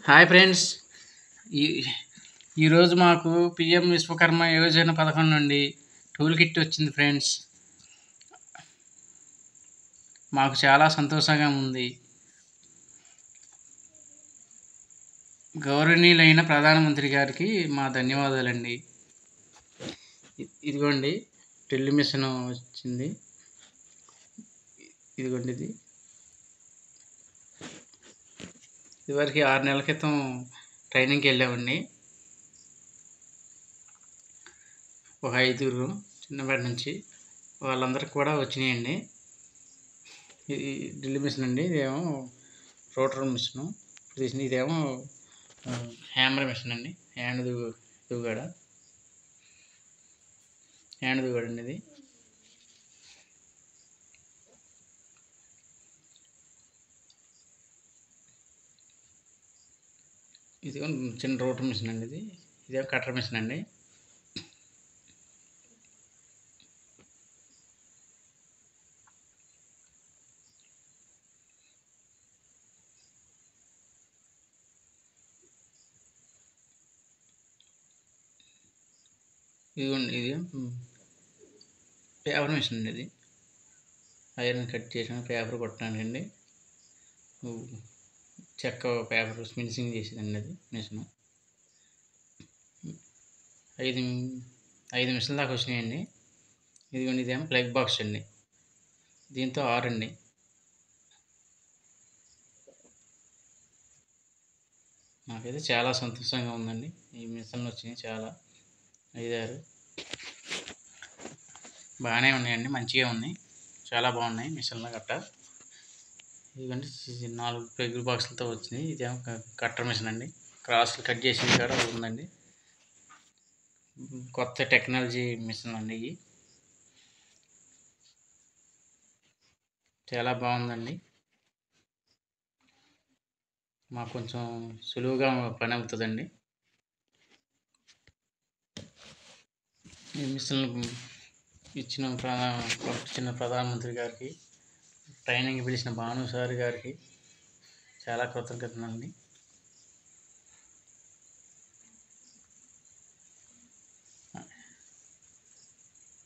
Hi friends. ఈ ఈరోజు మాకు పిఎం విశ్వకర్మ యోజన పథకం నుండి టూల్ కిట్ వచ్చింది ఫ్రెండ్స్. మాకు చాలా సంతోషంగా ఉంది. గౌరవనీయులైన ప్రధానమంత్రి గారికి మా ధన్యవాదాలండి. ఇదిగోండి డ్రిల్ మిషన్ వచ్చింది. ఇదిగోండి ఇదివరకు 6 నెలల క్రితం ట్రైనింగ్కి వెళ్ళామండి. ఒక 5 చిన్నపాటి నుంచి వాళ్ళందరికి కూడా వచ్చినాయండి. ఇది డ్రిల్ మిషన్ అండి. ఇదేమో రోటర్ మిషను. ఇదేమో హ్యామర్ మిషన్ అండి. హ్యాండ్ దువ్వాడ అండి. ఇది చిన్న రోటర్ మిషన్ అండి. ఇదేమో కట్టర్ మిషన్ అండి. ఇది పేపర్ మిషన్ అండి. ఇది ఐరన్ కట్ చేసిన పేపర్ కొట్టడానికి అండి. చెక్క పేపర్ ఫినిషింగ్ చేసేదండి అది మిషన్. 5 మిషన్ల దాకా వచ్చినాయండి. ఇదేమో ప్లగ్ బాక్స్ అండి. దీంతో 6 అండి. నాకైతే చాలా సంతోషంగా ఉందండి. ఈ మిషన్లు వచ్చినాయి చాలా 5, 6 బాగానే ఉన్నాయండి. మంచిగా ఉన్నాయి. చాలా బాగున్నాయి మిషన్లు గట్ట. ఇదిగోండి 4 ప్లగ్ బాక్సులతో వచ్చినాయి. ఇదేమో కట్టర్ మిషన్ అండి. క్రాస్లు కట్ చేసి కూడా ఉందండి. కొత్త టెక్నాలజీ మిషన్ అండి. ఇవి చాలా బాగుందండి. మాకు కొంచెం సులువుగా పని అవుతుందండి. ఈ మిషన్లు పంపించిన ప్రధానమంత్రి గారికి, ట్రైనింగ్ పిలిచిన భాను సార్ గారికి చాలా కృతజ్ఞతలండి.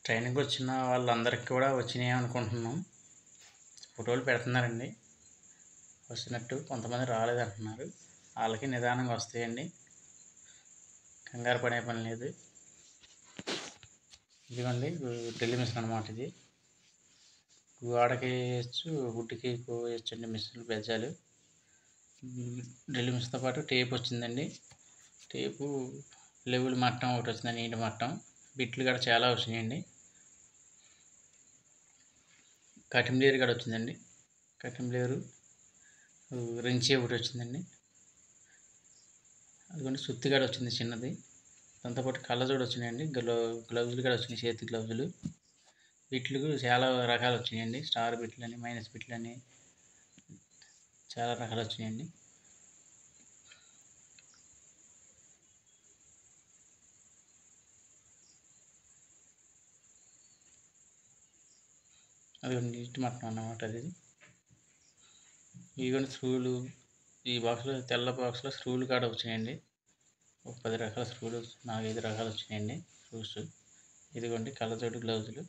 ట్రైనింగ్ వచ్చిన వాళ్ళందరికీ కూడా వచ్చినాయి అనుకుంటున్నాం. ఫోటోలు పెడుతున్నారండి. వచ్చినట్టు కొంతమంది రాలేదంటున్నారు. వాళ్ళకి నిదానంగా వస్తాయండి. కంగారు పడే పని లేదు. ఇదిగోండి డ్రిల్ మిషన్ అనమాట. ఇది గోడకి వేయచ్చు, గుడ్డుకి వేయచ్చు అండి. మిషన్లు బెజ్జాలు. డ్రిల్ మిషన్తో పాటు టేప్ వచ్చిందండి. టేపు లెవెల్ మట్టం ఒకటి వచ్చిందండి. నీటి మట్టం బిట్లు కూడా చాలా వచ్చినాయండి. కటింగ్ లేరు కూడా వచ్చిందండి. కటింగ్ లేరు రెంచి ఒకటి వచ్చిందండి. అదిగోండి సుత్తి కూడా వచ్చింది చిన్నది. దాంతోపాటు కళ్ళజోడు వచ్చినాయండి. గ్లౌజులు కూడా వచ్చినాయి, చేతి గ్లౌజులు. బిట్లు చాలా రకాలు వచ్చినాయండి. స్టార్ బిట్లని, మైనస్ బిట్లని చాలా రకాలు వచ్చినాయండి. అది నీటి మట్టం అన్నమాట. అది ఇదిగోండి స్క్రూలు. ఈ బాక్స్లో తెల్ల బాక్స్లో స్క్రూలు కూడా వచ్చినాయండి. ఒక 10 రకాల స్క్రూలు, 4-5 రకాలు వచ్చినాయండి స్క్రూస్. ఇదిగోండి కళ్ళజోడు, గ్లౌజులు.